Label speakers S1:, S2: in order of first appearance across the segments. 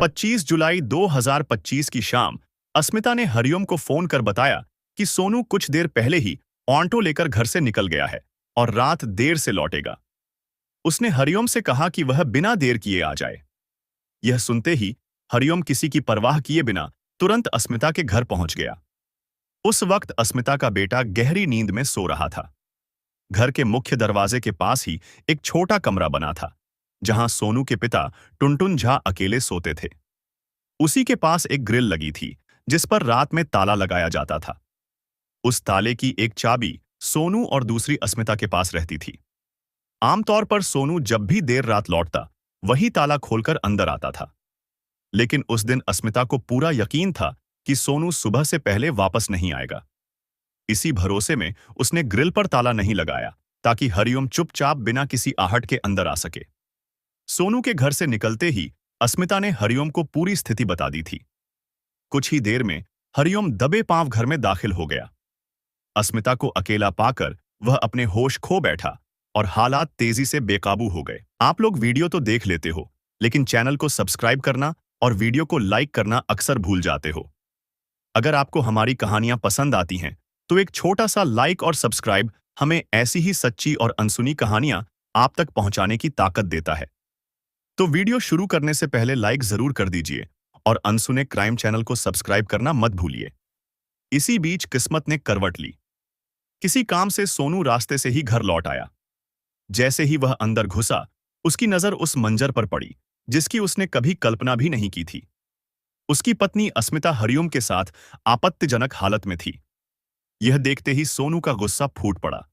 S1: 25 जुलाई 2025 की शाम अस्मिता ने हरिओम को फोन कर बताया कि सोनू कुछ देर पहले ही ऑटो लेकर घर से निकल गया है और रात देर से लौटेगा। उसने हरिओम से कहा कि वह बिना देर किए आ जाए। यह सुनते ही हरिओम किसी की परवाह किए बिना तुरंत अस्मिता के घर पहुंच गया। उस वक्त अस्मिता का बेटा गहरी नींद में सो रहा था। घर के मुख्य दरवाजे के पास ही एक छोटा कमरा बना था, जहां सोनू के पिता टुनटुन झा अकेले सोते थे। उसी के पास एक ग्रिल लगी थी, जिस पर रात में ताला लगाया जाता था। उस ताले की एक चाबी सोनू और दूसरी अस्मिता के पास रहती थी। आमतौर पर सोनू जब भी देर रात लौटता, वही ताला खोलकर अंदर आता था। लेकिन उस दिन अस्मिता को पूरा यकीन था कि सोनू सुबह से पहले वापस नहीं आएगा। इसी भरोसे में उसने ग्रिल पर ताला नहीं लगाया, ताकि हरिओम चुपचाप बिना किसी आहट के अंदर आ सके। सोनू के घर से निकलते ही अस्मिता ने हरिओम को पूरी स्थिति बता दी थी। कुछ ही देर में हरिओम दबे पांव घर में दाखिल हो गया। अस्मिता को अकेला पाकर वह अपने होश खो बैठा और हालात तेजी से बेकाबू हो गए। आप लोग वीडियो तो देख लेते हो, लेकिन चैनल को सब्सक्राइब करना और वीडियो को लाइक करना अक्सर भूल जाते हो। अगर आपको हमारी कहानियां पसंद आती हैं, तो एक छोटा सा लाइक और सब्सक्राइब हमें ऐसी ही सच्ची और अनसुनी कहानियां आप तक पहुंचाने की ताकत देता है। तो वीडियो शुरू करने से पहले लाइक जरूर कर दीजिए और अनसुने क्राइम चैनल को सब्सक्राइब करना मत भूलिए। इसी बीच किस्मत ने करवट ली। किसी काम से सोनू रास्ते से ही घर लौट आया। जैसे ही वह अंदर घुसा, उसकी नजर उस मंजर पर पड़ी जिसकी उसने कभी कल्पना भी नहीं की थी। उसकी पत्नी अस्मिता हरिओम के साथ आपत्तिजनक हालत में थी। यह देखते ही सोनू का गुस्सा फूट पड़ा।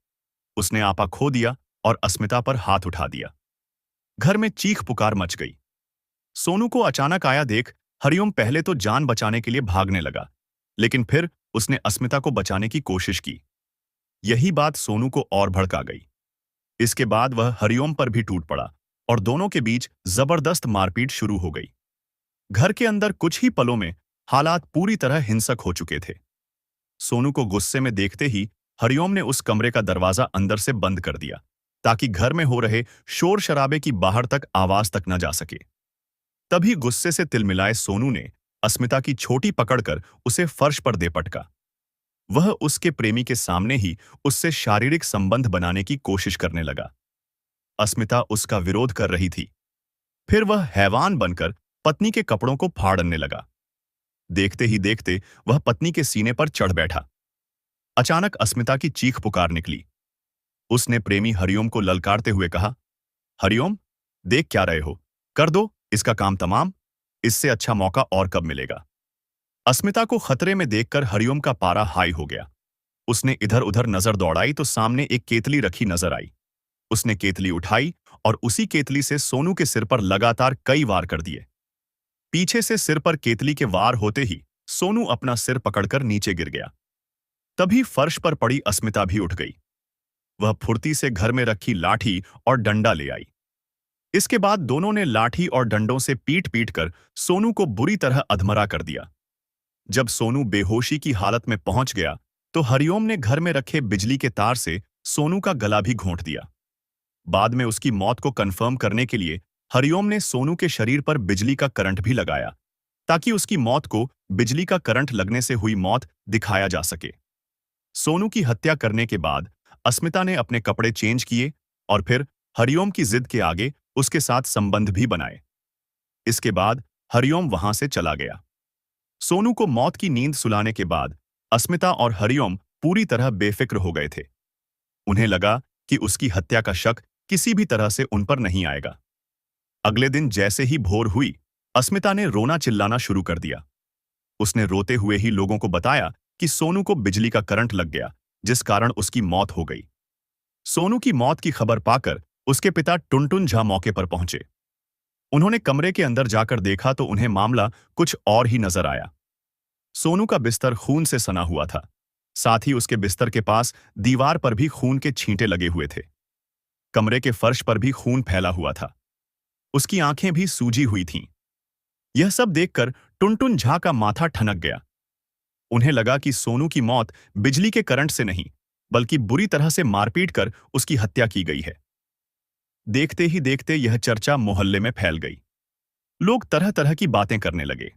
S1: उसने आपा खो दिया और अस्मिता पर हाथ उठा दिया। घर में चीख पुकार मच गई। सोनू को अचानक आया देख हरिओम पहले तो जान बचाने के लिए भागने लगा, लेकिन फिर उसने अस्मिता को बचाने की कोशिश की। यही बात सोनू को और भड़का गई। इसके बाद वह हरिओम पर भी टूट पड़ा और दोनों के बीच जबरदस्त मारपीट शुरू हो गई। घर के अंदर कुछ ही पलों में हालात पूरी तरह हिंसक हो चुके थे। सोनू को गुस्से में देखते ही हरिओम ने उस कमरे का दरवाजा अंदर से बंद कर दिया, ताकि घर में हो रहे शोर शराबे की बाहर तक आवाज तक न जा सके। तभी गुस्से से तिलमिलाए सोनू ने अस्मिता की छोटी पकड़कर उसे फर्श पर दे पटका। वह उसके प्रेमी के सामने ही उससे शारीरिक संबंध बनाने की कोशिश करने लगा। अस्मिता उसका विरोध कर रही थी। फिर वह हैवान बनकर पत्नी के कपड़ों को फाड़ने लगा। देखते ही देखते वह पत्नी के सीने पर चढ़ बैठा। अचानक अस्मिता की चीख पुकार निकली। उसने प्रेमी हरिओम को ललकारते हुए कहा, हरिओम, देख क्या रहे हो? कर दो इसका काम तमाम। इससे अच्छा मौका और कब मिलेगा? अस्मिता को खतरे में देखकर हरिओम का पारा हाई हो गया। उसने इधर उधर नजर दौड़ाई तो सामने एक केतली रखी नजर आई। उसने केतली उठाई और उसी केतली से सोनू के सिर पर लगातार कई वार कर दिए। पीछे से सिर पर केतली के वार होते ही सोनू अपना सिर पकड़कर नीचे गिर गया। तभी फर्श पर पड़ी अस्मिता भी उठ गई। वह फुर्ती से घर में रखी लाठी और डंडा ले आई। इसके बाद दोनों ने लाठी और डंडों से पीट पीट कर सोनू को बुरी तरह अधमरा कर दिया। जब सोनू बेहोशी की हालत में पहुंच गया, तो हरिओम ने घर में रखे बिजली के तार से सोनू का गला भी घोंट दिया। बाद में उसकी मौत को कंफर्म करने के लिए हरिओम ने सोनू के शरीर पर बिजली का करंट भी लगाया, ताकि उसकी मौत को बिजली का करंट लगने से हुई मौत दिखाया जा सके। सोनू की हत्या करने के बाद अस्मिता ने अपने कपड़े चेंज किए और फिर हरिओम की जिद के आगे उसके साथ संबंध भी बनाए। इसके बाद हरिओम वहां से चला गया। सोनू को मौत की नींद सुलाने के बाद अस्मिता और हरिओम पूरी तरह बेफिक्र हो गए थे। उन्हें लगा कि उसकी हत्या का शक किसी भी तरह से उन पर नहीं आएगा। अगले दिन जैसे ही भोर हुई, अस्मिता ने रोना चिल्लाना शुरू कर दिया। उसने रोते हुए ही लोगों को बताया कि सोनू को बिजली का करंट लग गया, जिस कारण उसकी मौत हो गई। सोनू की मौत की खबर पाकर उसके पिता टुनटुन झा मौके पर पहुंचे। उन्होंने कमरे के अंदर जाकर देखा तो उन्हें मामला कुछ और ही नजर आया। सोनू का बिस्तर खून से सना हुआ था। साथ ही उसके बिस्तर के पास दीवार पर भी खून के छींटे लगे हुए थे। कमरे के फर्श पर भी खून फैला हुआ था। उसकी आंखें भी सूजी हुई थीं। यह सब देखकर टुनटुन झा का माथा ठनक गया। उन्हें लगा कि सोनू की मौत बिजली के करंट से नहीं, बल्कि बुरी तरह से मारपीट कर उसकी हत्या की गई है। देखते ही देखते यह चर्चा मोहल्ले में फैल गई। लोग तरह तरह की बातें करने लगे।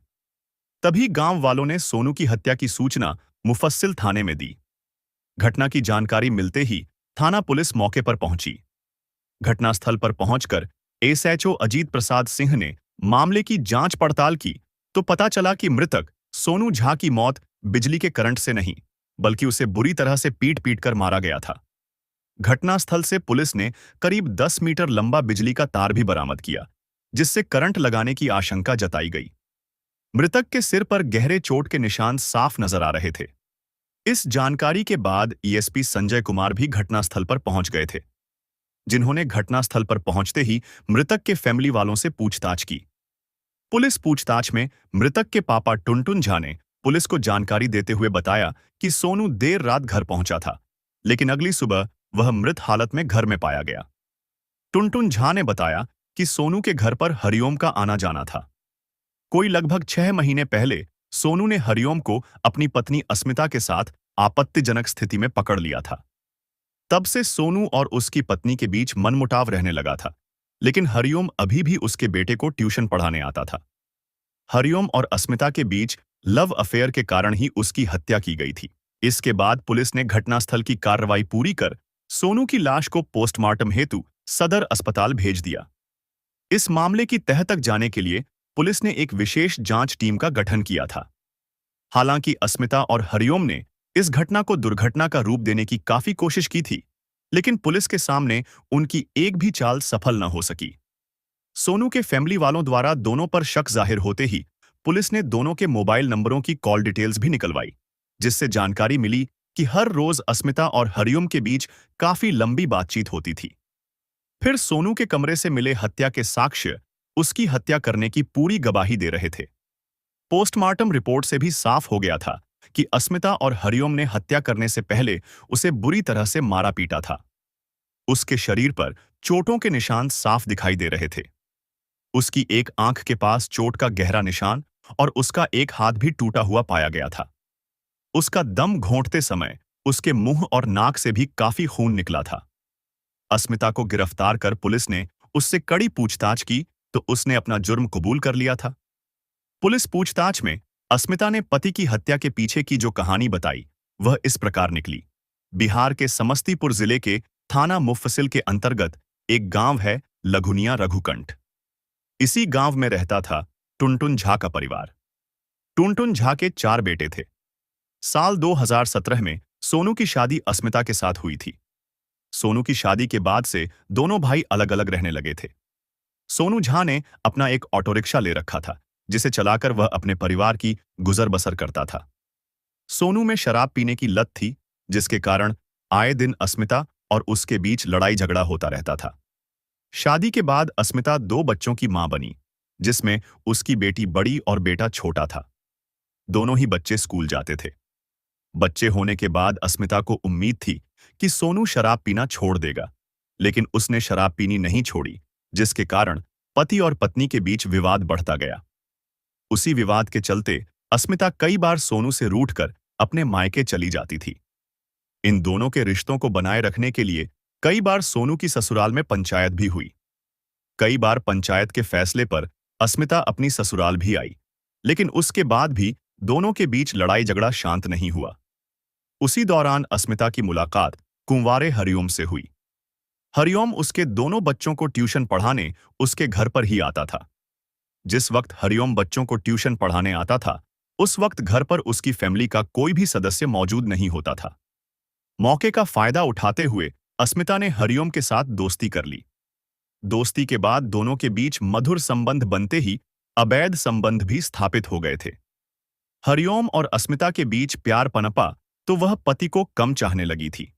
S1: तभी गांव वालों ने सोनू की हत्या की सूचना मुफस्सिल थाने में दी। घटना की जानकारी मिलते ही थाना पुलिस मौके पर पहुंची। घटनास्थल पर पहुंचकर एसएचओ अजीत प्रसाद सिंह ने मामले की जांच पड़ताल की तो पता चला कि मृतक सोनू झा की मौत बिजली के करंट से नहीं, बल्कि उसे बुरी तरह से पीट पीट कर मारा गया था। घटनास्थल से पुलिस ने करीब 10 मीटर लंबा बिजली का तार भी बरामद किया, जिससे करंट लगाने की आशंका जताई गई। मृतक के सिर पर गहरे चोट के निशान साफ नजर आ रहे थे। इस जानकारी के बाद ईएसपी संजय कुमार भी घटनास्थल पर पहुंच गए थे, जिन्होंने घटनास्थल पर पहुंचते ही मृतक के फैमिली वालों से पूछताछ की। पुलिस पूछताछ में मृतक के पापा टुनटुन झा ने पुलिस को जानकारी देते हुए बताया कि सोनू देर रात घर पहुंचा था, लेकिन अगली सुबह वह मृत हालत में घर में पाया गया। टुनटुन झा ने बताया कि सोनू के घर पर हरिओम का आना जाना था। कोई लगभग 6 महीने पहले सोनू ने हरिओम को अपनी पत्नी अस्मिता के साथ आपत्तिजनक स्थिति में पकड़ लिया था। तब से सोनू और उसकी पत्नी के बीच मनमुटाव रहने लगा था, लेकिन हरिओम अभी भी उसके बेटे को ट्यूशन पढ़ाने आता था। हरिओम और अस्मिता के बीच लव अफेयर के कारण ही उसकी हत्या की गई थी। इसके बाद पुलिस ने घटनास्थल की कार्रवाई पूरी कर सोनू की लाश को पोस्टमार्टम हेतु सदर अस्पताल भेज दिया। इस मामले की तह तक जाने के लिए पुलिस ने एक विशेष जांच टीम का गठन किया था। हालांकि अस्मिता और हरिओम ने इस घटना को दुर्घटना का रूप देने की काफी कोशिश की थी, लेकिन पुलिस के सामने उनकी एक भी चाल सफल न हो सकी। सोनू के फैमिली वालों द्वारा दोनों पर शक जाहिर होते ही पुलिस ने दोनों के मोबाइल नंबरों की कॉल डिटेल्स भी निकलवाई, जिससे जानकारी मिली कि हर रोज अस्मिता और हरिओम के बीच काफी लंबी बातचीत होती थी। फिर सोनू के कमरे से मिले हत्या के साक्ष्य उसकी हत्या करने की पूरी गवाही दे रहे थे। पोस्टमार्टम रिपोर्ट से भी साफ हो गया था कि अस्मिता और हरिओम ने हत्या करने से पहले उसे बुरी तरह से मारा पीटा था। उसके शरीर पर चोटों के निशान साफ दिखाई दे रहे थे। उसकी एक आंख के पास चोट का गहरा निशान और उसका एक हाथ भी टूटा हुआ पाया गया था। उसका दम घोंटते समय उसके मुंह और नाक से भी काफी खून निकला था। अस्मिता को गिरफ्तार कर पुलिस ने उससे कड़ी पूछताछ की तो उसने अपना जुर्म कबूल कर लिया था। पुलिस पूछताछ में अस्मिता ने पति की हत्या के पीछे की जो कहानी बताई वह इस प्रकार निकली। बिहार के समस्तीपुर जिले के थाना मुफस्सिल के अंतर्गत एक गांव है लघुनिया रघुकंठ। इसी गांव में रहता था टुनटुन झा का परिवार। टुनटुन झा के 4 बेटे थे। साल 2017 में सोनू की शादी अस्मिता के साथ हुई थी। सोनू की शादी के बाद से दोनों भाई अलग अलग रहने लगे थे। सोनू झा ने अपना एक ऑटो रिक्शा ले रखा था, जिसे चलाकर वह अपने परिवार की गुजर बसर करता था। सोनू में शराब पीने की लत थी, जिसके कारण आए दिन अस्मिता और उसके बीच लड़ाई झगड़ा होता रहता था। शादी के बाद अस्मिता 2 बच्चों की मां बनी, जिसमें उसकी बेटी बड़ी और बेटा छोटा था। दोनों ही बच्चे स्कूल जाते थे। बच्चे होने के बाद अस्मिता को उम्मीद थी कि सोनू शराब पीना छोड़ देगा, लेकिन उसने शराब पीनी नहीं छोड़ी, जिसके कारण पति और पत्नी के बीच विवाद बढ़ता गया। उसी विवाद के चलते अस्मिता कई बार सोनू से रूठकर अपने मायके चली जाती थी। इन दोनों के रिश्तों को बनाए रखने के लिए कई बार सोनू की ससुराल में पंचायत भी हुई। कई बार पंचायत के फैसले पर अस्मिता अपनी ससुराल भी आई, लेकिन उसके बाद भी दोनों के बीच लड़ाई झगड़ा शांत नहीं हुआ। उसी दौरान अस्मिता की मुलाकात कुंवारे हरिओम से हुई। हरिओम उसके दोनों बच्चों को ट्यूशन पढ़ाने उसके घर पर ही आता था। जिस वक्त हरिओम बच्चों को ट्यूशन पढ़ाने आता था, उस वक्त घर पर उसकी फैमिली का कोई भी सदस्य मौजूद नहीं होता था। मौके का फायदा उठाते हुए अस्मिता ने हरिओम के साथ दोस्ती कर ली। दोस्ती के बाद दोनों के बीच मधुर संबंध बनते ही अवैध संबंध भी स्थापित हो गए थे। हरिओम और अस्मिता के बीच प्यार पनपा तो वह पति को कम चाहने लगी थी।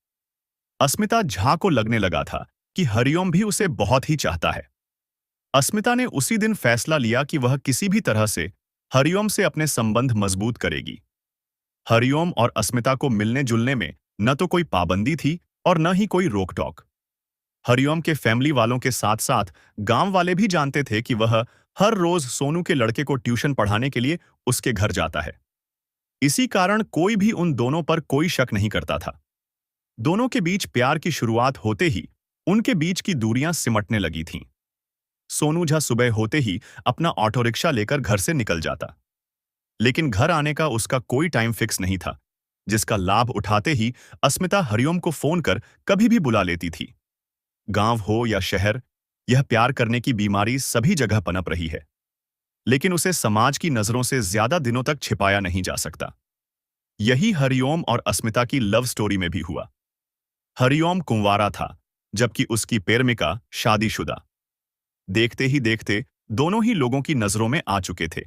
S1: अस्मिता झा को लगने लगा था कि हरिओम भी उसे बहुत ही चाहता है। अस्मिता ने उसी दिन फैसला लिया कि वह किसी भी तरह से हरिओम से अपने संबंध मजबूत करेगी। हरिओम और अस्मिता को मिलने जुलने में न तो कोई पाबंदी थी और न ही कोई रोक टोक। हरिओम के फैमिली वालों के साथ साथ गांव वाले भी जानते थे कि वह हर रोज सोनू के लड़के को ट्यूशन पढ़ाने के लिए उसके घर जाता है। इसी कारण कोई भी उन दोनों पर कोई शक नहीं करता था। दोनों के बीच प्यार की शुरुआत होते ही उनके बीच की दूरियां सिमटने लगी थीं। सोनू झा सुबह होते ही अपना ऑटो रिक्शा लेकर घर से निकल जाता। लेकिन घर आने का उसका कोई टाइम फिक्स नहीं था, जिसका लाभ उठाते ही अस्मिता हरिओम को फोन कर कभी भी बुला लेती थी। गांव हो या शहर, यह प्यार करने की बीमारी सभी जगह पनप रही है, लेकिन उसे समाज की नजरों से ज्यादा दिनों तक छिपाया नहीं जा सकता। यही हरिओम और अस्मिता की लव स्टोरी में भी हुआ। हरिओम कुंवारा था, जबकि उसकी प्रेमिका शादीशुदा। देखते ही देखते दोनों ही लोगों की नजरों में आ चुके थे।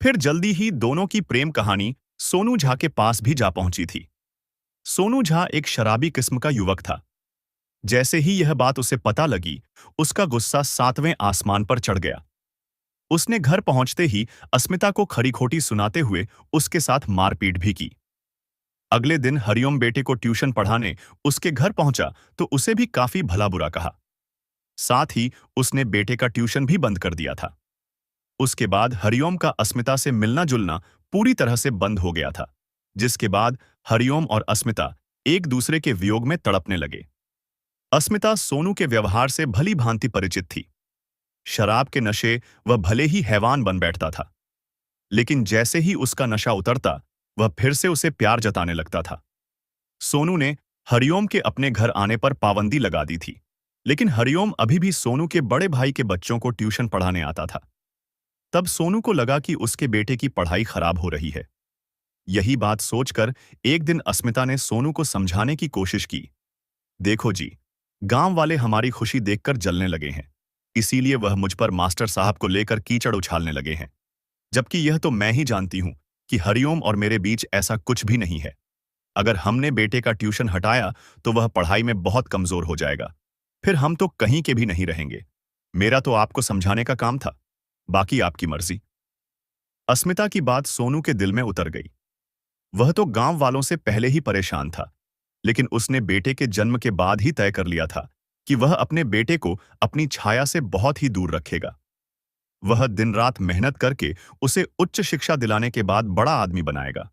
S1: फिर जल्दी ही दोनों की प्रेम कहानी सोनू झा के पास भी जा पहुंची थी। सोनू झा एक शराबी किस्म का युवक था। जैसे ही यह बात उसे पता लगी, उसका गुस्सा 7वें आसमान पर चढ़ गया। उसने घर पहुंचते ही अस्मिता को खरी खोटी सुनाते हुए उसके साथ मारपीट भी की। अगले दिन हरिओम बेटे को ट्यूशन पढ़ाने उसके घर पहुंचा तो उसे भी काफी भला बुरा कहा। साथ ही उसने बेटे का ट्यूशन भी बंद कर दिया था। उसके बाद हरिओम का अस्मिता से मिलना जुलना पूरी तरह से बंद हो गया था, जिसके बाद हरिओम और अस्मिता एक दूसरे के वियोग में तड़पने लगे। अस्मिता सोनू के व्यवहार से भली भांति परिचित थी। शराब के नशे वह भले ही हैवान बन बैठता था, लेकिन जैसे ही उसका नशा उतरता, वह फिर से उसे प्यार जताने लगता था। सोनू ने हरिओम के अपने घर आने पर पाबंदी लगा दी थी, लेकिन हरिओम अभी भी सोनू के बड़े भाई के बच्चों को ट्यूशन पढ़ाने आता था। तब सोनू को लगा कि उसके बेटे की पढ़ाई खराब हो रही है। यही बात सोचकर एक दिन अस्मिता ने सोनू को समझाने की कोशिश की। देखो जी, गांव वाले हमारी खुशी देखकर जलने लगे हैं, इसीलिए वह मुझ पर मास्टर साहब को लेकर कीचड़ उछालने लगे हैं। जबकि यह तो मैं ही जानती हूं कि हरिओम और मेरे बीच ऐसा कुछ भी नहीं है। अगर हमने बेटे का ट्यूशन हटाया तो वह पढ़ाई में बहुत कमजोर हो जाएगा। फिर हम तो कहीं के भी नहीं रहेंगे। मेरा तो आपको समझाने का काम था, बाकी आपकी मर्जी। अस्मिता की बात सोनू के दिल में उतर गई। वह तो गांव वालों से पहले ही परेशान था, लेकिन उसने बेटे के जन्म के बाद ही तय कर लिया था कि वह अपने बेटे को अपनी छाया से बहुत ही दूर रखेगा। वह दिन रात मेहनत करके उसे उच्च शिक्षा दिलाने के बाद बड़ा आदमी बनाएगा।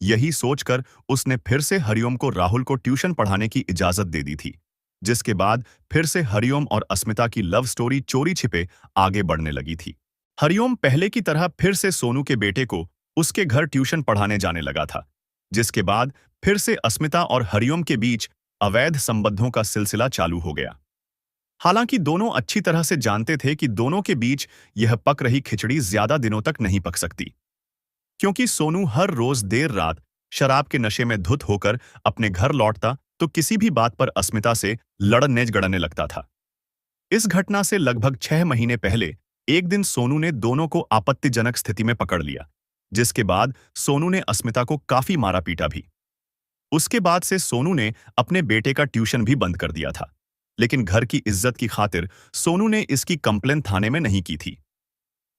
S1: यही सोचकर उसने फिर से हरिओम को राहुल को ट्यूशन पढ़ाने की इजाजत दे दी थी, जिसके बाद फिर से हरिओम और अस्मिता की लव स्टोरी चोरी छिपे आगे बढ़ने लगी थी। हरिओम पहले की तरह फिर से सोनू के बेटे को उसके घर ट्यूशन पढ़ाने जाने लगा था, जिसके बाद फिर से अस्मिता और हरिओम के बीच अवैध संबंधों का सिलसिला चालू हो गया। हालांकि दोनों अच्छी तरह से जानते थे कि दोनों के बीच यह पक रही खिचड़ी ज्यादा दिनों तक नहीं पक सकती, क्योंकि सोनू हर रोज देर रात शराब के नशे में धुत होकर अपने घर लौटता तो किसी भी बात पर अस्मिता से लड़ने झगड़ने लगता था। इस घटना से लगभग 6 महीने पहले एक दिन सोनू ने दोनों को आपत्तिजनक स्थिति में पकड़ लिया, जिसके बाद सोनू ने अस्मिता को काफी मारा पीटा भी। उसके बाद से सोनू ने अपने बेटे का ट्यूशन भी बंद कर दिया था, लेकिन घर की इज्जत की खातिर सोनू ने इसकी कंप्लेंट थाने में नहीं की थी।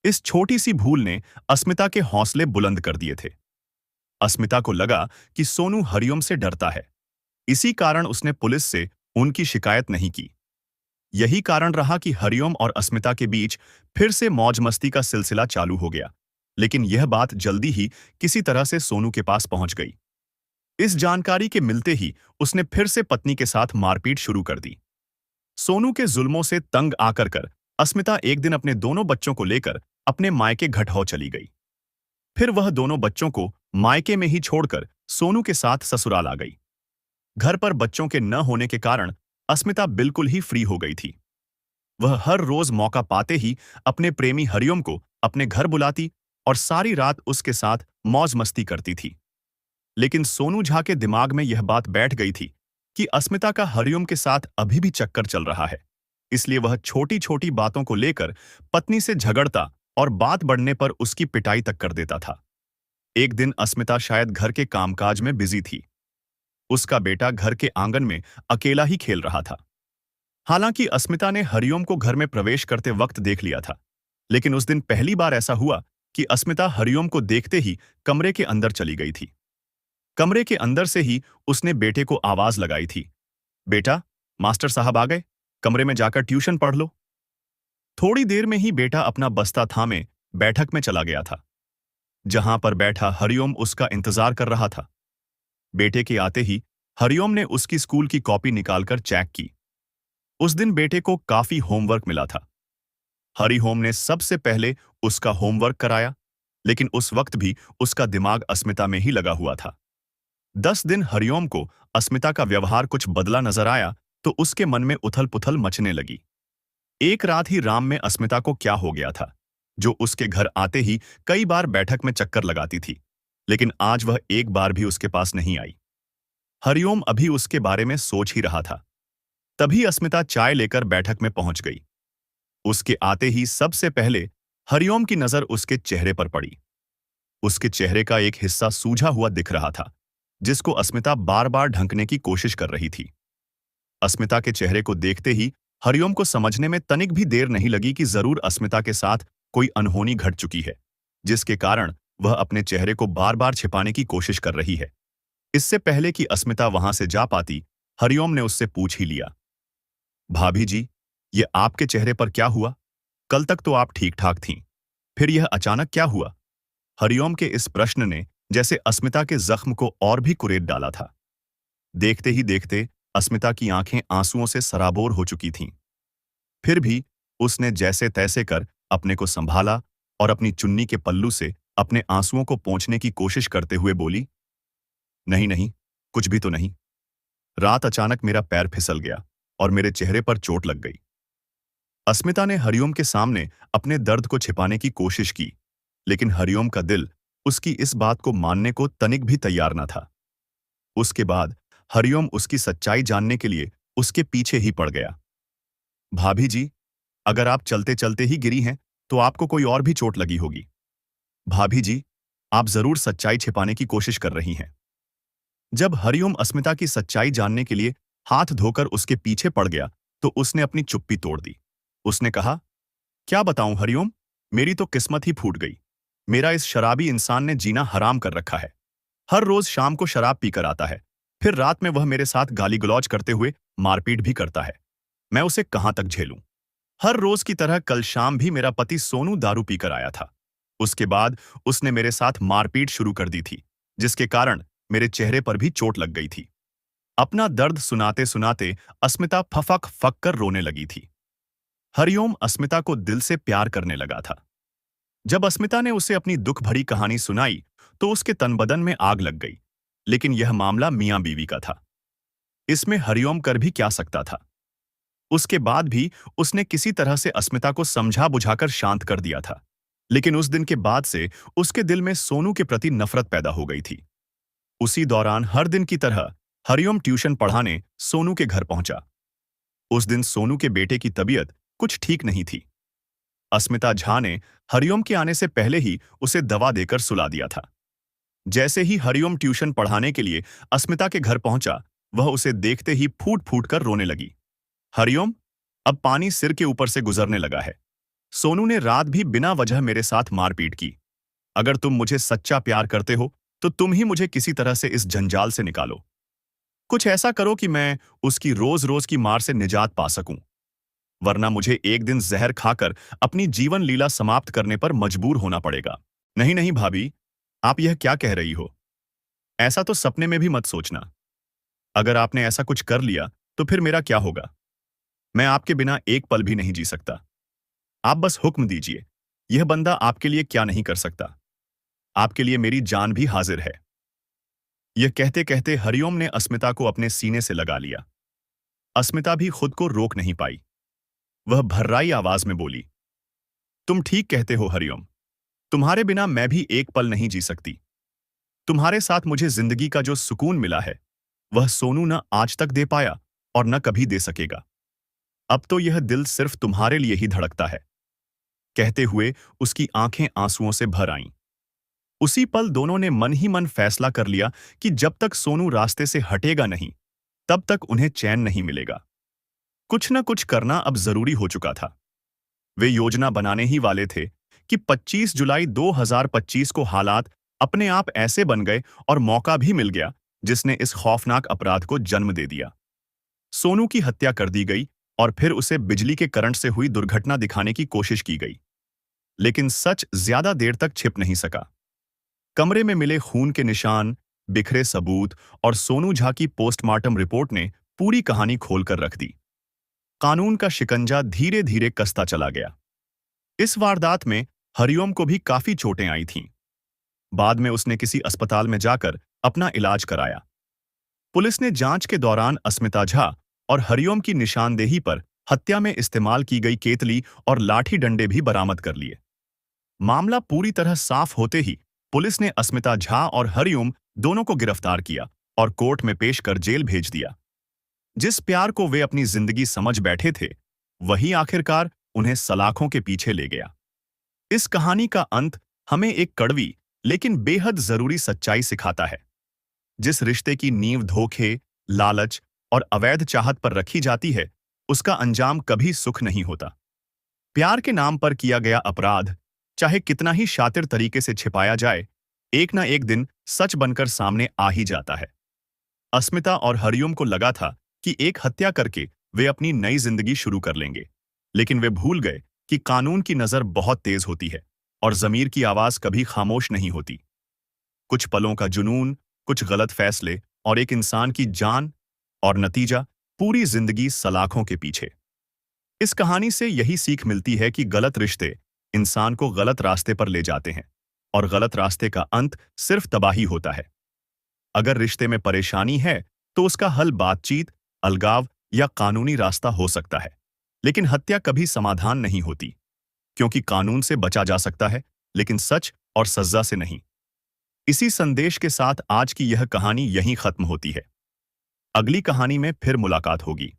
S1: इस छोटी सी भूल ने अस्मिता के हौसले बुलंद कर दिए थे। अस्मिता को लगा कि सोनू हरिओम से डरता है, इसी कारण उसने पुलिस से उनकी शिकायत नहीं की। यही कारण रहा कि हरिओम और अस्मिता के बीच फिर से मौज मस्ती का सिलसिला चालू हो गया, लेकिन यह बात जल्दी ही किसी तरह से सोनू के पास पहुंच गई। इस जानकारी के मिलते ही उसने फिर से पत्नी के साथ मारपीट शुरू कर दी। सोनू के जुल्मों से तंग आकर अस्मिता एक दिन अपने दोनों बच्चों को लेकर अपने मायके घटौं चली गई। फिर वह दोनों बच्चों को मायके में ही छोड़कर सोनू के साथ ससुराल आ गई। घर पर बच्चों के न होने के कारण अस्मिता बिल्कुल ही फ्री हो गई थी। वह हर रोज मौका पाते ही अपने प्रेमी हरिओम को अपने घर बुलाती और सारी रात उसके साथ मौज मस्ती करती थी। लेकिन सोनू झा के दिमाग में यह बात बैठ गई थी कि अस्मिता का हरिओम के साथ अभी भी चक्कर चल रहा है, इसलिए वह छोटी छोटी बातों को लेकर पत्नी से झगड़ता और बात बढ़ने पर उसकी पिटाई तक कर देता था। एक दिन अस्मिता शायद घर के कामकाज में बिजी थी। उसका बेटा घर के आंगन में अकेला ही खेल रहा था। हालांकि अस्मिता ने हरिओम को घर में प्रवेश करते वक्त देख लिया था, लेकिन उस दिन पहली बार ऐसा हुआ कि अस्मिता हरिओम को देखते ही कमरे के अंदर चली गई थी। कमरे के अंदर से ही उसने बेटे को आवाज लगाई थी, बेटा, मास्टर साहब आ गए, कमरे में जाकर ट्यूशन पढ़ लो। थोड़ी देर में ही बेटा अपना बस्ता थामे बैठक में चला गया था, जहां पर बैठा हरिओम उसका इंतजार कर रहा था। बेटे के आते ही हरिओम ने उसकी स्कूल की कॉपी निकालकर चेक की। उस दिन बेटे को काफी होमवर्क मिला था, हरिओम ने सबसे पहले उसका होमवर्क कराया, लेकिन उस वक्त भी उसका दिमाग अस्मिता में ही लगा हुआ था। 10 दिन हरिओम को अस्मिता का व्यवहार कुछ बदला नजर आया तो उसके मन में उथल-पुथल मचने लगी। एक रात ही राम में अस्मिता को क्या हो गया था, जो उसके घर आते ही कई बार बैठक में चक्कर लगाती थी, लेकिन आज वह एक बार भी उसके पास नहीं आई। हरिओम अभी उसके बारे में सोच ही रहा था। तभी अस्मिता चाय लेकर बैठक में पहुंच गई। उसके आते ही सबसे पहले हरिओम की नजर उसके चेहरे पर पड़ी। उसके चेहरे का एक हिस्सा सूजा हुआ दिख रहा था, जिसको अस्मिता बार बार ढंकने की कोशिश कर रही थी। अस्मिता के चेहरे को देखते ही हरिओम को समझने में तनिक भी देर नहीं लगी कि जरूर अस्मिता के साथ कोई अनहोनी घट चुकी है, जिसके कारण वह अपने चेहरे को बार बार छिपाने की कोशिश कर रही है। इससे पहले कि अस्मिता वहां से जा पाती, हरिओम ने उससे पूछ ही लिया, भाभी जी, ये आपके चेहरे पर क्या हुआ? कल तक तो आप ठीक ठाक थीं, फिर यह अचानक क्या हुआ? हरिओम के इस प्रश्न ने जैसे अस्मिता के जख्म को और भी कुरेद डाला था। देखते ही देखते अस्मिता की आंखें आंसुओं से सराबोर हो चुकी थीं। फिर भी उसने जैसे तैसे कर अपने को संभाला और अपनी चुन्नी के पल्लू से अपने आंसुओं को पोंछने की कोशिश करते हुए बोली, नहीं नहीं, कुछ भी तो नहीं। रात अचानक मेरा पैर फिसल गया और मेरे चेहरे पर चोट लग गई। अस्मिता ने हरिओम के सामने अपने दर्द को छिपाने की कोशिश की, लेकिन हरिओम का दिल उसकी इस बात को मानने को तनिक भी तैयार न था। उसके बाद हरिओम उसकी सच्चाई जानने के लिए उसके पीछे ही पड़ गया। भाभी जी, अगर आप चलते चलते ही गिरी हैं, तो आपको कोई और भी चोट लगी होगी। भाभी जी, आप जरूर सच्चाई छिपाने की कोशिश कर रही हैं। जब हरिओम अस्मिता की सच्चाई जानने के लिए हाथ धोकर उसके पीछे पड़ गया, तो उसने अपनी चुप्पी तोड़ दी। उसने कहा, क्या बताऊं हरिओम, मेरी तो किस्मत ही फूट गई। मेरा इस शराबी इंसान ने जीना हराम कर रखा है। हर रोज शाम को शराब पीकर आता है, फिर रात में वह मेरे साथ गाली गलौज करते हुए मारपीट भी करता है। मैं उसे कहां तक झेलूं? हर रोज की तरह कल शाम भी मेरा पति सोनू दारू पीकर आया था। उसके बाद उसने मेरे साथ मारपीट शुरू कर दी थी, जिसके कारण मेरे चेहरे पर भी चोट लग गई थी। अपना दर्द सुनाते सुनाते अस्मिता फफक फक कर रोने लगी थी। हरिओम अस्मिता को दिल से प्यार करने लगा था। जब अस्मिता ने उसे अपनी दुख भरी कहानी सुनाई, तो उसके तन बदन में आग लग गई। लेकिन यह मामला मियां बीवी का था। इसमें हरिओम कर भी क्या सकता था? उसके बाद भी उसने किसी तरह से अस्मिता को समझा बुझाकर शांत कर दिया था। लेकिन उस दिन के बाद से उसके दिल में सोनू के प्रति नफरत पैदा हो गई थी। उसी दौरान हर दिन की तरह हरिओम ट्यूशन पढ़ाने सोनू के घर पहुंचा। उस दिन सोनू के बेटे की तबीयत कुछ ठीक नहीं थी। अस्मिता झा ने हरिओम के आने से पहले ही उसे दवा देकर सुला दिया था। जैसे ही हरिओम ट्यूशन पढ़ाने के लिए अस्मिता के घर पहुंचा, वह उसे देखते ही फूट फूट कर रोने लगी। हरिओम, अब पानी सिर के ऊपर से गुजरने लगा है। सोनू ने रात भी बिना वजह मेरे साथ मारपीट की। अगर तुम मुझे सच्चा प्यार करते हो, तो तुम ही मुझे किसी तरह से इस जंजाल से निकालो। कुछ ऐसा करो कि मैं उसकी रोज रोज की मार से निजात पा सकूं, वरना मुझे एक दिन जहर खाकर अपनी जीवन लीला समाप्त करने पर मजबूर होना पड़ेगा। नहीं नहीं भाभी, आप यह क्या कह रही हो? ऐसा तो सपने में भी मत सोचना। अगर आपने ऐसा कुछ कर लिया, तो फिर मेरा क्या होगा? मैं आपके बिना एक पल भी नहीं जी सकता। आप बस हुक्म दीजिए, यह बंदा आपके लिए क्या नहीं कर सकता। आपके लिए मेरी जान भी हाजिर है। यह कहते कहते हरिओम ने अस्मिता को अपने सीने से लगा लिया। अस्मिता भी खुद को रोक नहीं पाई। वह भर्राई आवाज में बोली, तुम ठीक कहते हो हरिओम। तुम्हारे बिना मैं भी एक पल नहीं जी सकती। तुम्हारे साथ मुझे जिंदगी का जो सुकून मिला है, वह सोनू न आज तक दे पाया और न कभी दे सकेगा। अब तो यह दिल सिर्फ तुम्हारे लिए ही धड़कता है। कहते हुए उसकी आंखें आंसुओं से भर आईं। उसी पल दोनों ने मन ही मन फैसला कर लिया कि जब तक सोनू रास्ते से हटेगा नहीं, तब तक उन्हें चैन नहीं मिलेगा। कुछ न कुछ करना अब जरूरी हो चुका था। वे योजना बनाने ही वाले थे कि 25 जुलाई 2025 को हालात अपने आप ऐसे बन गए और मौका भी मिल गया, जिसने इस खौफनाक अपराध को जन्म दे दिया। सोनू की हत्या कर दी गई और फिर उसे बिजली के करंट से हुई दुर्घटना दिखाने की कोशिश की गई। लेकिन सच ज्यादा देर तक छिप नहीं सका। कमरे में मिले खून के निशान, बिखरे सबूत और सोनू झा की पोस्टमार्टम रिपोर्ट ने पूरी कहानी खोलकर रख दी। कानून का शिकंजा धीरे धीरे कसता चला गया। इस वारदात में हरिओम को भी काफी चोटें आई थीं। बाद में उसने किसी अस्पताल में जाकर अपना इलाज कराया। पुलिस ने जांच के दौरान अस्मिता झा और हरिओम की निशानदेही पर हत्या में इस्तेमाल की गई केतली और लाठी डंडे भी बरामद कर लिए। मामला पूरी तरह साफ होते ही पुलिस ने अस्मिता झा और हरिओम दोनों को गिरफ्तार किया और कोर्ट में पेश कर जेल भेज दिया। जिस प्यार को वे अपनी जिंदगी समझ बैठे थे, वही आखिरकार उन्हें सलाखों के पीछे ले गया। इस कहानी का अंत हमें एक कड़वी लेकिन बेहद जरूरी सच्चाई सिखाता है। जिस रिश्ते की नींव धोखे, लालच और अवैध चाहत पर रखी जाती है, उसका अंजाम कभी सुख नहीं होता। प्यार के नाम पर किया गया अपराध, चाहे कितना ही शातिर तरीके से छिपाया जाए, एक ना एक दिन सच बनकर सामने आ ही जाता है। अस्मिता और हरिओम को लगा था कि एक हत्या करके वे अपनी नई जिंदगी शुरू कर लेंगे, लेकिन वे भूल गए कि कानून की नजर बहुत तेज होती है और जमीर की आवाज कभी खामोश नहीं होती। कुछ पलों का जुनून, कुछ गलत फैसले और एक इंसान की जान, और नतीजा पूरी जिंदगी सलाखों के पीछे। इस कहानी से यही सीख मिलती है कि गलत रिश्ते इंसान को गलत रास्ते पर ले जाते हैं और गलत रास्ते का अंत सिर्फ तबाही होता है। अगर रिश्ते में परेशानी है तो उसका हल बातचीत, अलगाव या कानूनी रास्ता हो सकता है, लेकिन हत्या कभी समाधान नहीं होती, क्योंकि कानून से बचा जा सकता है लेकिन सच और सजा से नहीं। इसी संदेश के साथ आज की यह कहानी यहीं खत्म होती है। अगली कहानी में फिर मुलाकात होगी।